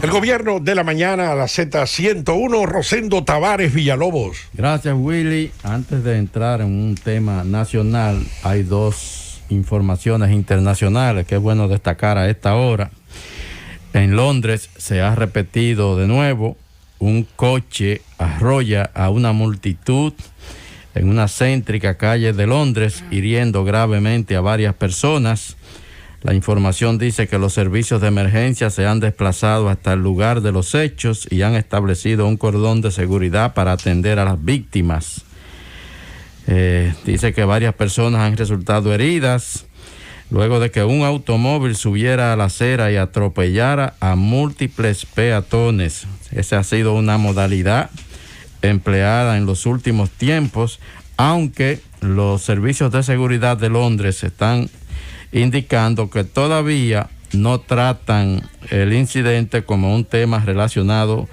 El gobierno de la mañana a la Z101, Rosendo Tavares Villalobos. Gracias, Willy. Antes de entrar en un tema nacional, hay dos informaciones internacionales que es bueno destacar a esta hora. En Londres se ha repetido de nuevo, un coche arrolla a una multitud en una céntrica calle de Londres, hiriendo gravemente a varias personas. La información dice que los servicios de emergencia se han desplazado hasta el lugar de los hechos y han establecido un cordón de seguridad para atender a las víctimas. Dice que varias personas han resultado heridas luego de que un automóvil subiera a la acera y atropellara a múltiples peatones. Esa ha sido una modalidad empleada en los últimos tiempos, aunque los servicios de seguridad de Londres están indicando que todavía no tratan el incidente como un tema relacionado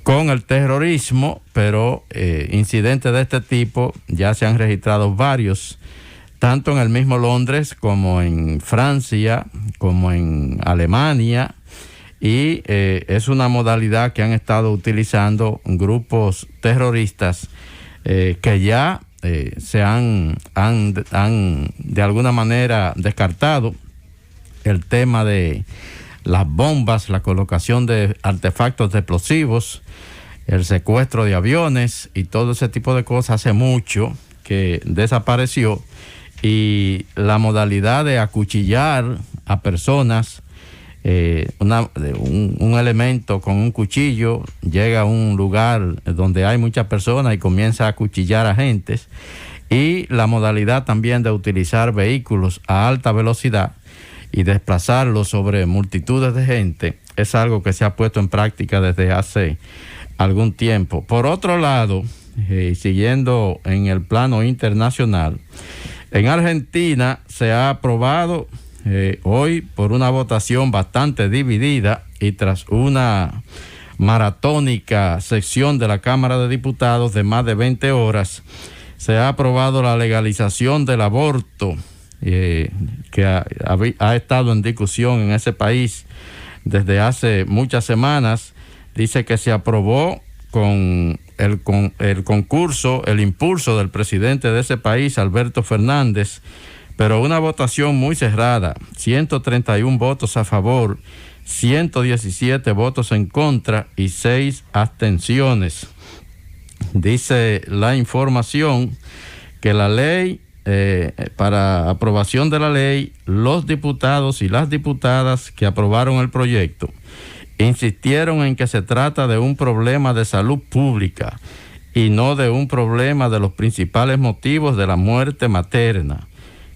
con el terrorismo, pero incidentes de este tipo ya se han registrado varios, tanto en el mismo Londres como en Francia, como en Alemania, y es una modalidad que han estado utilizando grupos terroristas que ya se han de alguna manera descartado el tema de las bombas, la colocación de artefactos explosivos, el secuestro de aviones y todo ese tipo de cosas. Hace mucho que desapareció, y la modalidad de acuchillar a personas, un elemento con un cuchillo llega a un lugar donde hay muchas personas y comienza a acuchillar a gentes, y la modalidad también de utilizar vehículos a alta velocidad y desplazarlos sobre multitudes de gente es algo que se ha puesto en práctica desde hace algún tiempo. Por otro lado, siguiendo en el plano internacional, en Argentina se ha aprobado hoy, por una votación bastante dividida y tras una maratónica sesión de la Cámara de Diputados de más de 20 horas, se ha aprobado la legalización del aborto, que ha estado en discusión en ese país desde hace muchas semanas. Dice que se aprobó con el concurso, el impulso del presidente de ese país, Alberto Fernández, pero una votación muy cerrada, 131 votos a favor, 117 votos en contra y 6 abstenciones. Dice la información que la ley, para aprobación de la ley, los diputados y las diputadas que aprobaron el proyecto insistieron en que se trata de un problema de salud pública y no de un problema de los principales motivos de la muerte materna,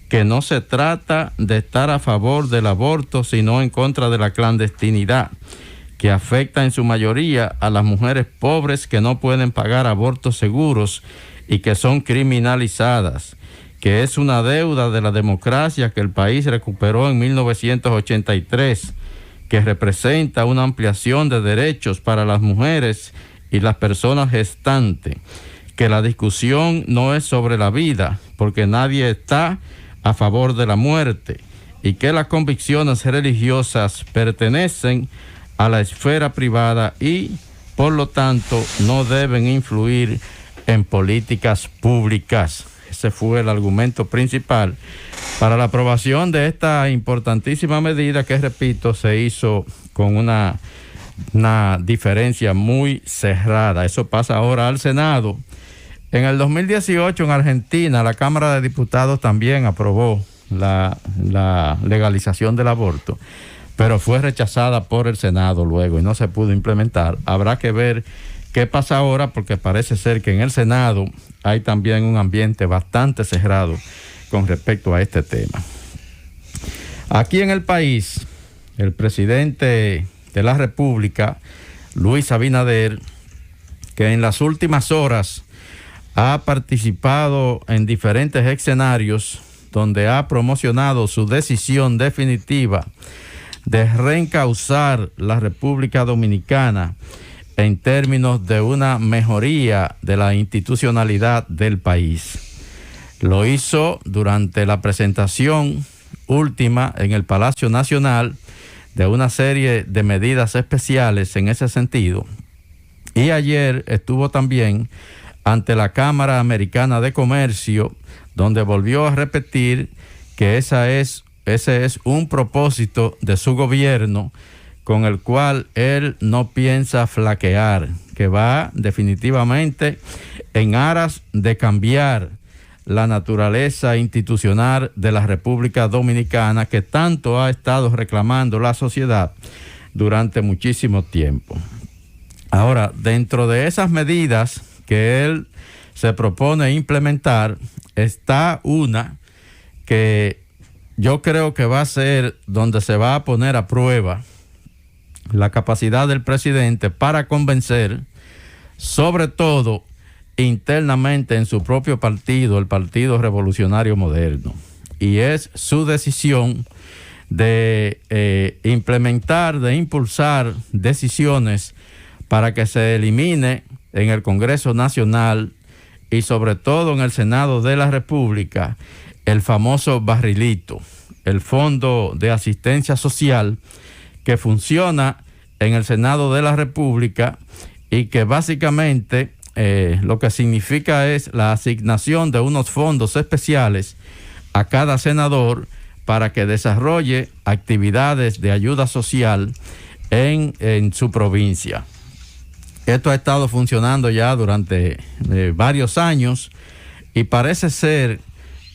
que no se trata de estar a favor del aborto, sino en contra de la clandestinidad, que afecta en su mayoría a las mujeres pobres que no pueden pagar abortos seguros y que son criminalizadas, que es una deuda de la democracia que el país recuperó en 1983, que representa una ampliación de derechos para las mujeres y las personas gestantes, que la discusión no es sobre la vida, porque nadie está a favor de la muerte, y que las convicciones religiosas pertenecen a la esfera privada y, por lo tanto, no deben influir en políticas públicas. Ese fue el argumento principal para la aprobación de esta importantísima medida que, repito, se hizo con una diferencia muy cerrada. Eso pasa ahora al Senado. En el 2018 en Argentina la Cámara de Diputados también aprobó la legalización del aborto, pero fue rechazada por el Senado luego y no se pudo implementar. Habrá que ver qué pasa ahora, porque parece ser que en el Senado hay también un ambiente bastante cerrado con respecto a este tema. Aquí en el país, el presidente de la República, Luis Abinader, que en las últimas horas ha participado en diferentes escenarios donde ha promocionado su decisión definitiva de reencauzar la República Dominicana en términos de una mejoría de la institucionalidad del país. Lo hizo durante la presentación última en el Palacio Nacional de una serie de medidas especiales en ese sentido. Y ayer estuvo también ante la Cámara Americana de Comercio, donde volvió a repetir que ese es un propósito de su gobierno con el cual él no piensa flaquear, que va definitivamente en aras de cambiar la naturaleza institucional de la República Dominicana que tanto ha estado reclamando la sociedad durante muchísimo tiempo. Ahora, dentro de esas medidas que él se propone implementar, está una que yo creo que va a ser donde se va a poner a prueba la capacidad del presidente para convencer, sobre todo internamente en su propio partido, el Partido Revolucionario Moderno, y es su decisión de implementar, de impulsar decisiones para que se elimine en el Congreso Nacional y sobre todo en el Senado de la República el famoso barrilito, el Fondo de Asistencia Social que funciona en el Senado de la República y que básicamente lo que significa es la asignación de unos fondos especiales a cada senador para que desarrolle actividades de ayuda social en su provincia. Esto ha estado funcionando ya durante varios años y parece ser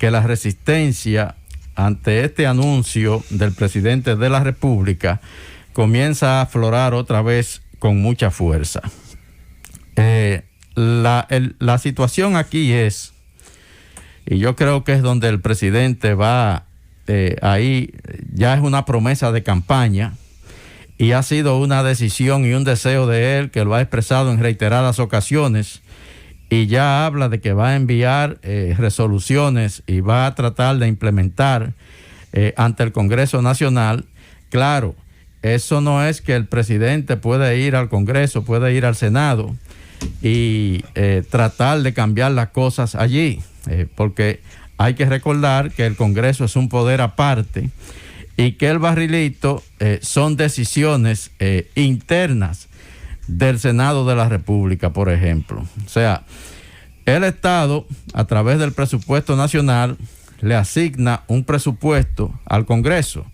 que la resistencia ante este anuncio del presidente de la República comienza a aflorar otra vez con mucha fuerza. La situación aquí es, y yo creo que es donde el presidente va, ahí ya es una promesa de campaña y ha sido una decisión y un deseo de él que lo ha expresado en reiteradas ocasiones y ya habla de que va a enviar resoluciones y va a tratar de implementar ante el Congreso Nacional. Claro, eso no es que el presidente puede ir al Congreso, puede ir al Senado y tratar de cambiar las cosas allí, porque hay que recordar que el Congreso es un poder aparte y que el barrilito son decisiones internas del Senado de la República, por ejemplo. O sea, el Estado, a través del presupuesto nacional, le asigna un presupuesto al Congreso,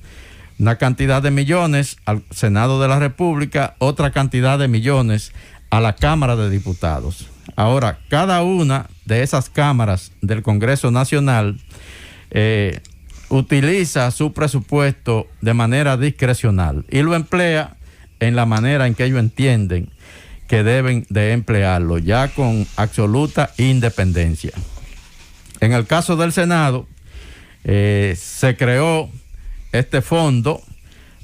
una cantidad de millones al Senado de la República, otra cantidad de millones a la Cámara de Diputados. Ahora, cada una de esas cámaras del Congreso Nacional utiliza su presupuesto de manera discrecional y lo emplea en la manera en que ellos entienden que deben de emplearlo, ya con absoluta independencia. En el caso del Senado, se creó este fondo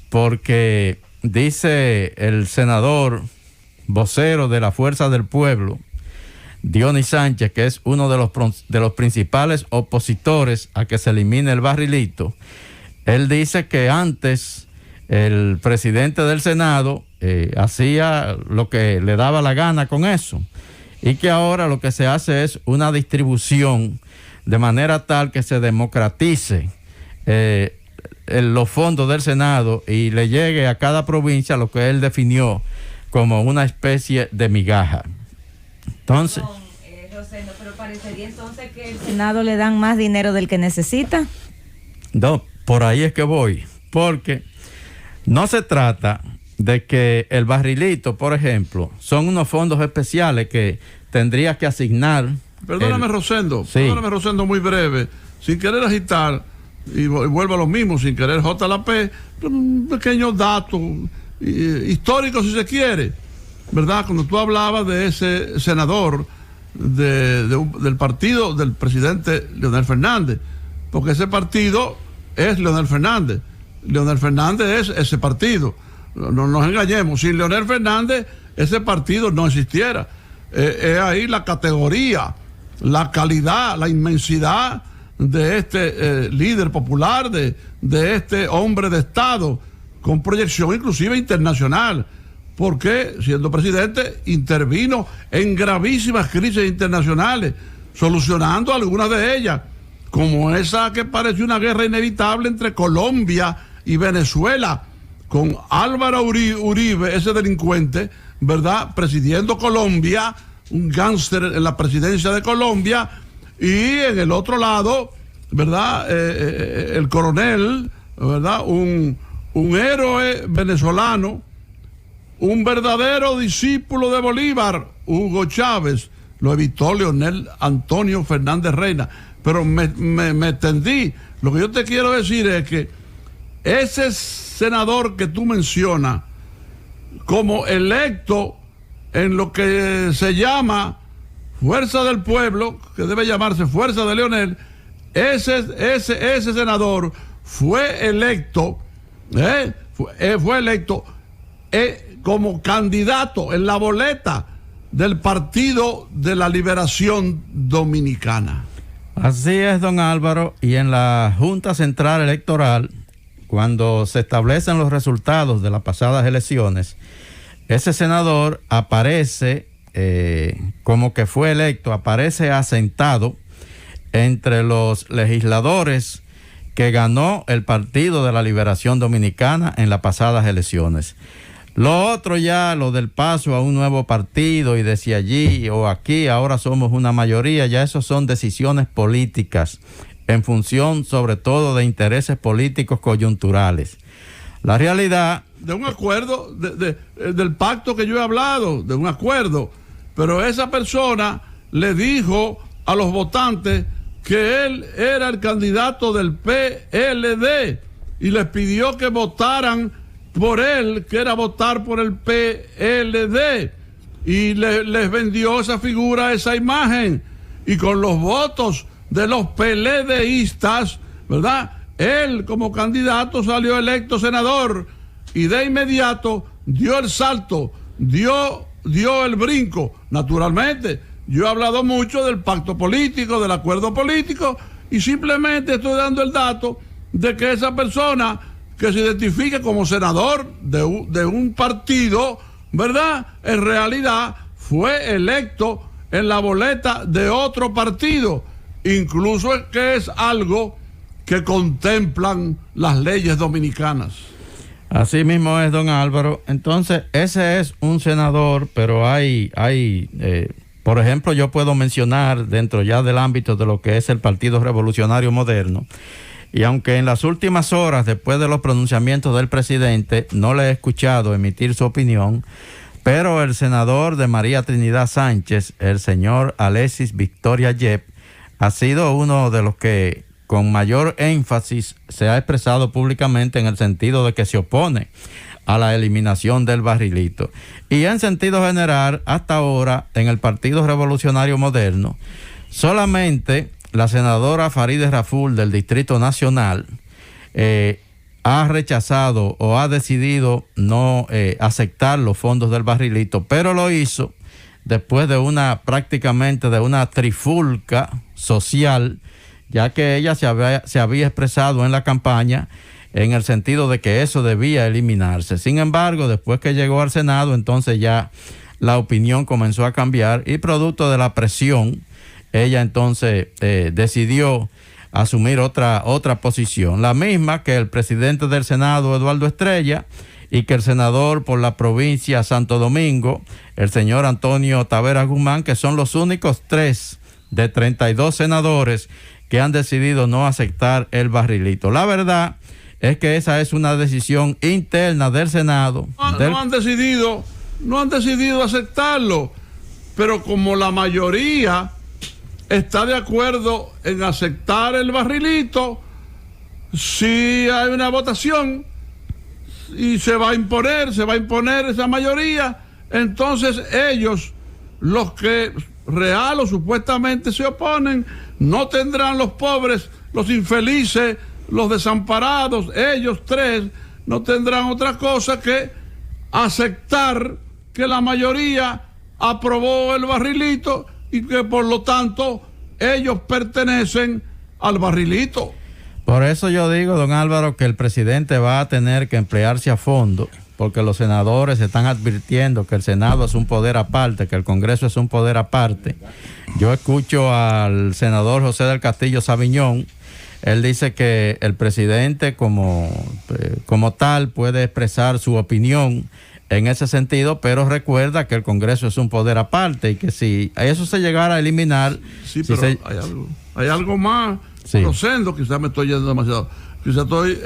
porque dice el senador vocero de la Fuerza del Pueblo, Dionis Sánchez, que es uno de los principales opositores a que se elimine el barrilito. Él dice que antes el presidente del Senado hacía lo que le daba la gana con eso y que ahora lo que se hace es una distribución de manera tal que se democratice los fondos del Senado y le llegue a cada provincia lo que él definió como una especie de migaja. Entonces, Rosendo, pero parecería entonces que el Senado le dan más dinero del que necesita. No, por ahí es que voy, porque no se trata de que el barrilito, por ejemplo, son unos fondos especiales que tendría que asignar. Perdóname, Rosendo, perdóname, Rosendo, muy breve, sin querer agitar, y vuelvo a lo mismo, sin querer JLP, un pequeño dato histórico, si se quiere, ¿verdad? Cuando tú hablabas de ese senador del partido del presidente Leonel Fernández, porque ese partido es Leonel Fernández. Leonel Fernández es ese partido. No nos engañemos, sin Leonel Fernández ese partido no existiera. Es ahí la categoría, la calidad, la inmensidad de este líder popular, de este hombre de Estado, con proyección inclusive internacional, porque siendo presidente intervino en gravísimas crisis internacionales, solucionando algunas de ellas, como esa que pareció una guerra inevitable entre Colombia y Venezuela, con Álvaro Uribe, ese delincuente, ¿verdad? Presidiendo Colombia, un gángster en la presidencia de Colombia, y en el otro lado, ¿verdad? El coronel, ¿verdad? Un héroe venezolano, un verdadero discípulo de Bolívar, Hugo Chávez. Lo evitó Leonel Antonio Fernández Reina. Pero me entendí. Lo que yo te quiero decir es que ese senador que tú mencionas como electo en lo que se llama Fuerza del Pueblo, que debe llamarse Fuerza de Leonel, ese senador fue electo, fue electo como candidato en la boleta del Partido de la Liberación Dominicana. Así es, don Álvaro, y en la Junta Central Electoral, cuando se establecen los resultados de las pasadas elecciones, ese senador aparece como que fue electo, aparece asentado entre los legisladores que ganó el Partido de la Liberación Dominicana en las pasadas elecciones. Lo otro ya, lo del paso a un nuevo partido y de si allí o aquí ahora somos una mayoría, ya eso son decisiones políticas en función sobre todo de intereses políticos coyunturales. La realidad... De un acuerdo, del pacto que yo he hablado, de un acuerdo, pero esa persona le dijo a los votantes que él era el candidato del PLD y les pidió que votaran por él, que era votar por el PLD, y les vendió esa figura, esa imagen, y con los votos de los PLDistas, ¿verdad? Él como candidato salió electo senador y de inmediato dio el salto, dio el brinco. Naturalmente, yo he hablado mucho del pacto político, del acuerdo político, y simplemente estoy dando el dato de que esa persona que se identifique como senador de un partido, ¿verdad? En realidad fue electo en la boleta de otro partido, incluso que es algo que contemplan las leyes dominicanas. Así mismo es, don Álvaro. Entonces, ese es un senador, pero hay por ejemplo, yo puedo mencionar dentro ya del ámbito de lo que es el Partido Revolucionario Moderno, y aunque en las últimas horas, después de los pronunciamientos del presidente, no le he escuchado emitir su opinión, pero el senador de María Trinidad Sánchez, el señor Alexis Victoria Yep, ha sido uno de los que con mayor énfasis se ha expresado públicamente en el sentido de que se opone a la eliminación del barrilito. Y en sentido general, hasta ahora, en el Partido Revolucionario Moderno, solamente la senadora Farideh Raful del Distrito Nacional ha rechazado o ha decidido no aceptar los fondos del barrilito, pero lo hizo después de prácticamente de una trifulca social, ya que ella se había expresado en la campaña en el sentido de que eso debía eliminarse. Sin embargo, después que llegó al Senado, entonces ya la opinión comenzó a cambiar y producto de la presión, ella entonces decidió asumir otra posición, la misma que el presidente del Senado, Eduardo Estrella, y que el senador por la provincia Santo Domingo, el señor Antonio Taveras Guzmán, que son los únicos 3 de 32 senadores que han decidido no aceptar el barrilito. La verdad es que esa es una decisión interna del Senado. No han decidido aceptarlo, pero como la mayoría está de acuerdo en aceptar el barrilito, si hay una votación y se va a imponer esa mayoría, entonces ellos, los que real o supuestamente se oponen, no tendrán, los pobres, los infelices, los desamparados, ellos 3, no tendrán otra cosa que aceptar que la mayoría aprobó el barrilito y que por lo tanto ellos pertenecen al barrilito. Por eso yo digo, don Álvaro, que el presidente va a tener que emplearse a fondo, porque los senadores están advirtiendo que el Senado es un poder aparte, que el Congreso es un poder aparte. Yo escucho al senador José del Castillo Sabiñón Él dice que el presidente como tal puede expresar su opinión en ese sentido, pero recuerda que el Congreso es un poder aparte y que si a eso se llegara a eliminar... Sí, pero hay algo más, sí. Rosendo, quizás me estoy yendo demasiado, quizás estoy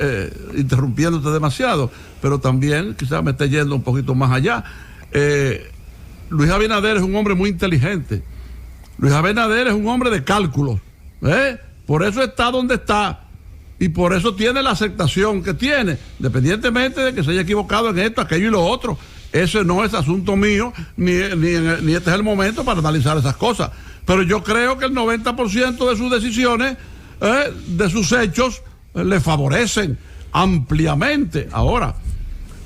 interrumpiéndote demasiado, pero también quizás me esté yendo un poquito más allá. Luis Abinader es un hombre muy inteligente. Luis Abinader es un hombre de cálculos. Por eso está donde está y por eso tiene la aceptación que tiene, independientemente de que se haya equivocado en esto, aquello y lo otro. Ese no es asunto mío, ni este es el momento para analizar esas cosas. Pero yo creo que el 90% de sus decisiones, de sus hechos, le favorecen ampliamente. Ahora,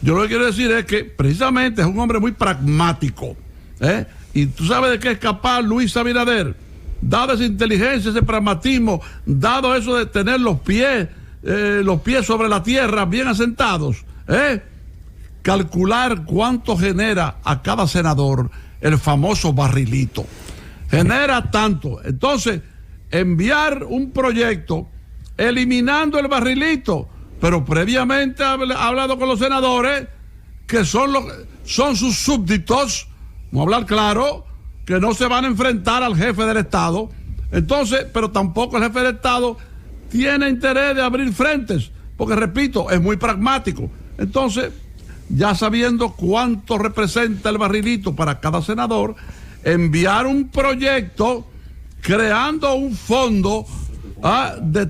yo lo que quiero decir es que precisamente es un hombre muy pragmático. Y tú sabes de qué es capaz Luis Abinader, dado esa inteligencia, ese pragmatismo, dado eso de tener los pies sobre la tierra bien asentados, calcular cuánto genera a cada senador el famoso barrilito. Genera tanto. Entonces, enviar un proyecto eliminando el barrilito, pero previamente ha hablado con los senadores que son sus súbditos, vamos a hablar claro, que no se van a enfrentar al jefe del Estado. Entonces, pero tampoco el jefe del Estado tiene interés de abrir frentes, porque repito, es muy pragmático. Entonces, ya sabiendo cuánto representa el barrilito para cada senador, enviar un proyecto creando un fondo de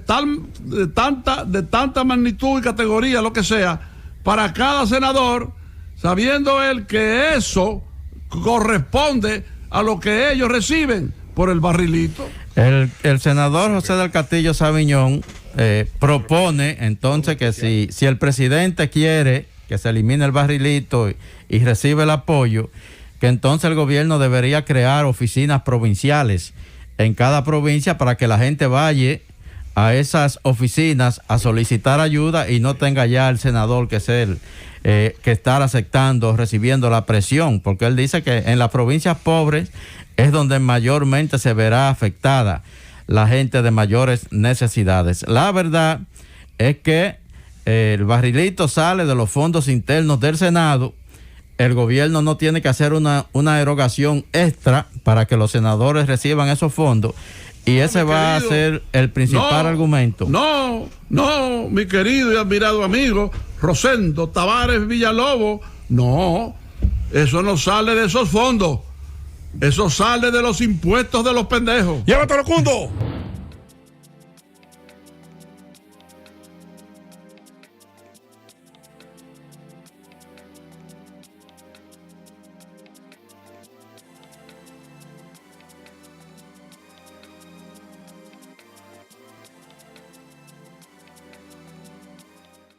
tanta magnitud y categoría, lo que sea, para cada senador, sabiendo él que eso corresponde a lo que ellos reciben por el barrilito. El senador José del Castillo Sabiñón propone entonces que si el presidente quiere que se elimine el barrilito y recibe el apoyo, que entonces el gobierno debería crear oficinas provinciales en cada provincia para que la gente vaya a esas oficinas a solicitar ayuda y no tenga ya el senador que estar aceptando, recibiendo la presión, porque él dice que en las provincias pobres es donde mayormente se verá afectada la gente de mayores necesidades. La verdad es que el barrilito sale de los fondos internos del Senado. El gobierno no tiene que hacer una erogación extra para que los senadores reciban esos fondos. Y ese va a ser el principal argumento. No, mi querido y admirado amigo Rosendo Tavares Villalobos, no, eso no sale de esos fondos. Eso sale de los impuestos de los pendejos. ¡Llévatelo, Cundo!